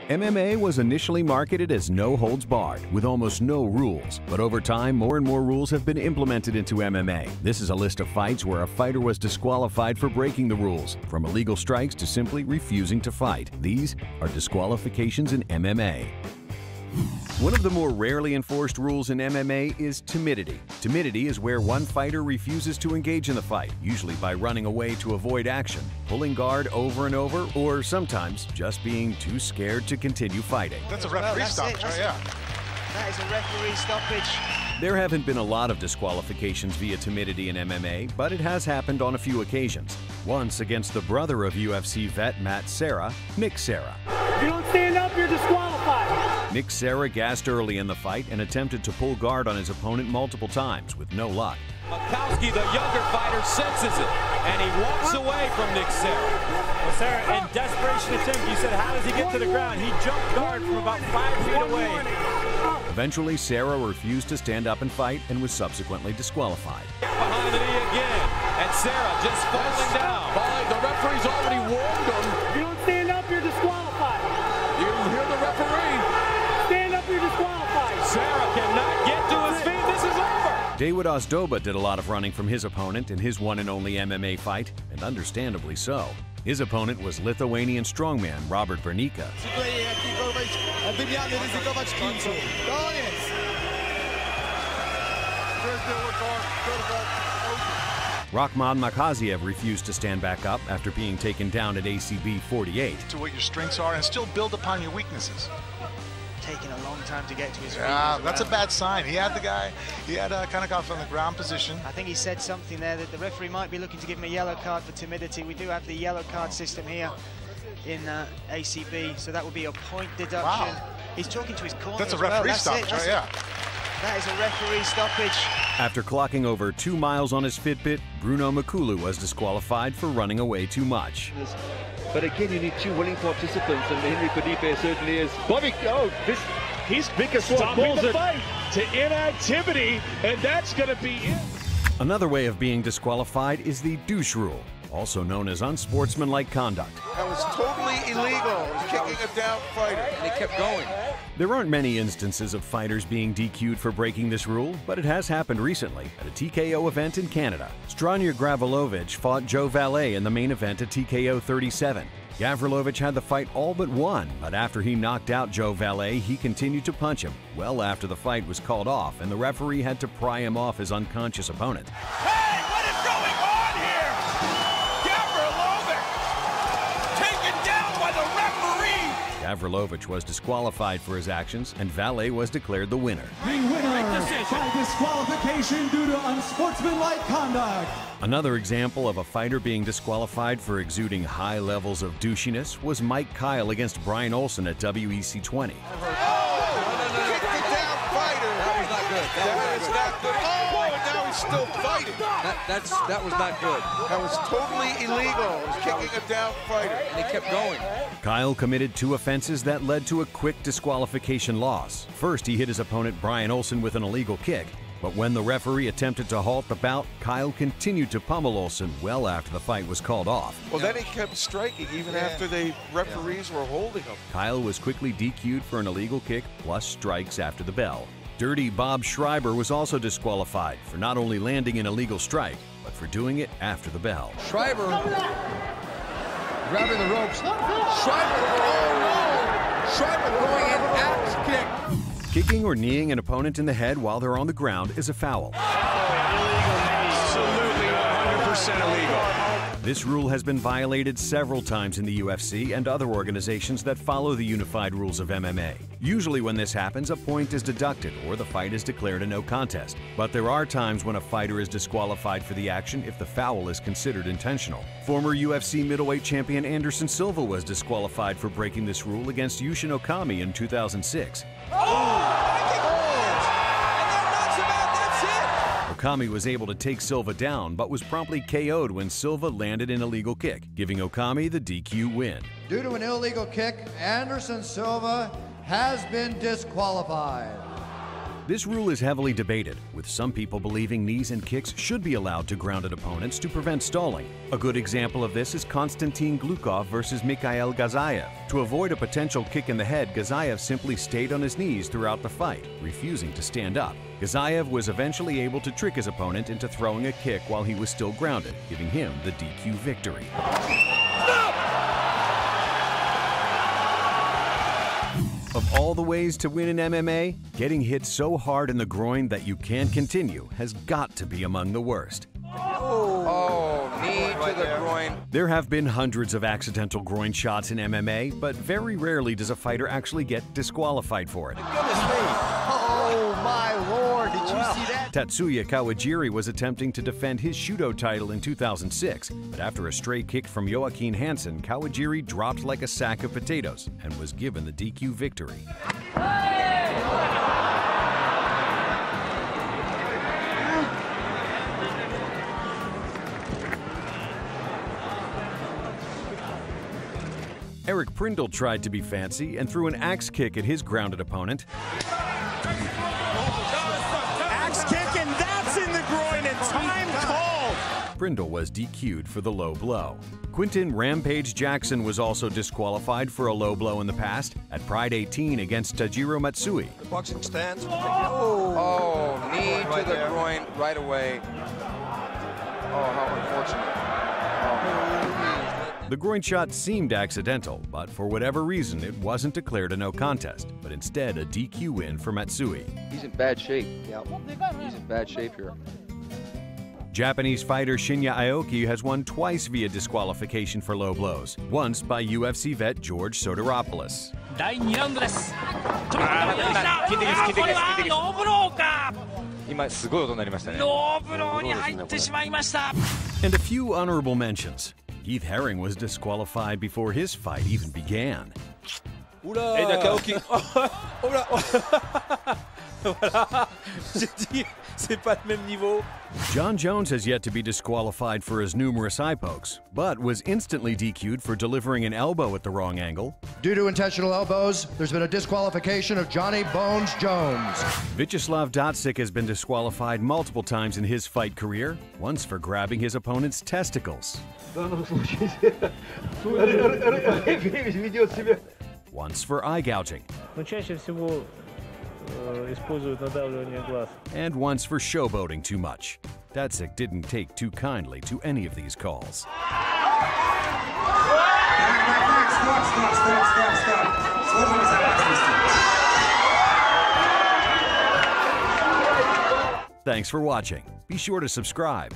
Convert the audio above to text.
MMA was initially marketed as no holds barred, with almost no rules. But over time, more and more rules have been implemented into MMA. This is a list of fights where a fighter was disqualified for breaking the rules, from illegal strikes to simply refusing to fight. These are disqualifications in MMA. One of the more rarely enforced rules in MMA is timidity. Timidity is where one fighter refuses to engage in the fight, usually by running away to avoid action, pulling guard over and over, or sometimes just being too scared to continue fighting. That's a referee stoppage, right? Yeah. That is a referee stoppage. There haven't been a lot of disqualifications via timidity in MMA, but it has happened on a few occasions. Once against the brother of UFC vet Matt Serra, Nick Serra. If you don't stand up, you're disqualified. Nick Serra gassed early in the fight and attempted to pull guard on his opponent multiple times with no luck. Makowski, the younger fighter, senses it, and he walks away from Nick Serra. Well, Serra, in desperation attempt, you said, how does he get to the ground? He jumped guard from about 5 feet away. Eventually, Serra refused to stand up and fight and was subsequently disqualified. Behind the knee again, and Serra just falling down. The referee's already warned him. If you don't stand up, you're disqualified. You hear the referee. Stand up, you're disqualified. Serra cannot get to his feet. This is over. David Ozdoba did a lot of running from his opponent in his one and only MMA fight, and understandably so. His opponent was Lithuanian strongman Robert Vernica. Rakhman Makaziev refused to stand back up after being taken down at ACB 48. To what your strengths are and still build upon your weaknesses. Taking a long time to get to his feet. Yeah, that's a bad sign. He had the guy, he had Kanakov on the ground position. I think he said something there that the referee might be looking to give him a yellow card for timidity. We do have the yellow card system here in ACB, so that would be a point deduction. Wow. He's talking to his corner. That's a referee stoppage, right? Yeah. That is a referee stoppage. After clocking over 2 miles on his Fitbit, Bruno Makulu was disqualified for running away too much. But again, you need two willing participants, and Henry Kodipe certainly is. Bobby, he's stopping the fight to inactivity, and that's going to be it. Another way of being disqualified is the douche rule, also known as unsportsmanlike conduct. That was totally illegal. He was kicking a down fighter, and he kept going. There aren't many instances of fighters being DQ'd for breaking this rule, but it has happened recently at a TKO event in Canada. Stranja Gavrilovic fought Joe Valle in the main event at TKO 37. Gavrilovic had the fight all but won, but after he knocked out Joe Valle, he continued to punch him well after the fight was called off and the referee had to pry him off his unconscious opponent. Hey, what is going on here? Gavrilovic taken down by the referee. Gavrilovic was disqualified for his actions, and Valle was declared the winner. The winner by disqualification due to unsportsmanlike conduct. Another example of a fighter being disqualified for exuding high levels of douchiness was Mike Kyle against Brian Olsen at WEC 20. Kick the down fighter. That was not good. That is not good. Oh, and now he's still fighting. That was not good. That was totally illegal. He was kicking a down fighter, and he kept going. Kyle committed 2 offenses that led to a quick disqualification loss. First, he hit his opponent Brian Olsen with an illegal kick. But when the referee attempted to halt the bout, Kyle continued to pummel Olsen well after the fight was called off. Well, then he kept striking even after the referees were holding him. Kyle was quickly DQ'd for an illegal kick plus strikes after the bell. Dirty Bob Schreiber was also disqualified for not only landing an illegal strike, but for doing it after the bell. Schreiber grabbing the ropes. Schreiber, oh no! Schreiber going in axe kick. Kicking or kneeing an opponent in the head while they're on the ground is a foul. Absolutely 100% illegal. This rule has been violated several times in the UFC and other organizations that follow the unified rules of MMA. Usually when this happens, a point is deducted or the fight is declared a no contest. But there are times when a fighter is disqualified for the action if the foul is considered intentional. Former UFC middleweight champion Anderson Silva was disqualified for breaking this rule against Yushin Okami in 2006. Okami was able to take Silva down, but was promptly KO'd when Silva landed an illegal kick, giving Okami the DQ win. Due to an illegal kick, Anderson Silva has been disqualified. This rule is heavily debated, with some people believing knees and kicks should be allowed to grounded opponents to prevent stalling. A good example of this is Konstantin Glukov versus Mikhail Gazayev. To avoid a potential kick in the head, Gazayev simply stayed on his knees throughout the fight, refusing to stand up. Gazayev was eventually able to trick his opponent into throwing a kick while he was still grounded, giving him the DQ victory. Of all the ways to win in MMA, getting hit so hard in the groin that you can't continue has got to be among the worst. Oh, knee to the groin. There have been hundreds of accidental groin shots in MMA, but very rarely does a fighter actually get disqualified for it. Oh my lord, did you see that? Tatsuya Kawajiri was attempting to defend his Shudo title in 2006, but after a stray kick from Joaquin Hansen, Kawajiri dropped like a sack of potatoes and was given the DQ victory. Eric Prindle tried to be fancy and threw an axe kick at his grounded opponent. Axe kick, and that's in the groin, and time called. Prindle was DQ'd for the low blow. Quinton Rampage Jackson was also disqualified for a low blow in the past at Pride 18 against Tajiro Matsui. The boxing stance. Oh, knee to the groin right away. Oh, how unfortunate. The groin shot seemed accidental, but for whatever reason, it wasn't declared a no contest, but instead a DQ win for Matsui. He's in bad shape. Yeah, he's in bad shape here. Japanese fighter Shinya Aoki has won twice via disqualification for low blows, once by UFC vet George Soteropoulos. And a few honorable mentions. Keith Haring was disqualified before his fight even began. Hey, Nakaoki. Voilà. J'ai dit, c'est pas le même niveau. John Jones has yet to be disqualified for his numerous eye pokes, but was instantly DQ'd for delivering an elbow at the wrong angle. Due to intentional elbows, there's been a disqualification of Johnny Bones Jones. Vyacheslav Dotsik has been disqualified multiple times in his fight career, once for grabbing his opponent's testicles. Once for eye gouging. And once for showboating too much. Dotsik didn't take too kindly to any of these calls. Thanks for watching. Be sure to subscribe.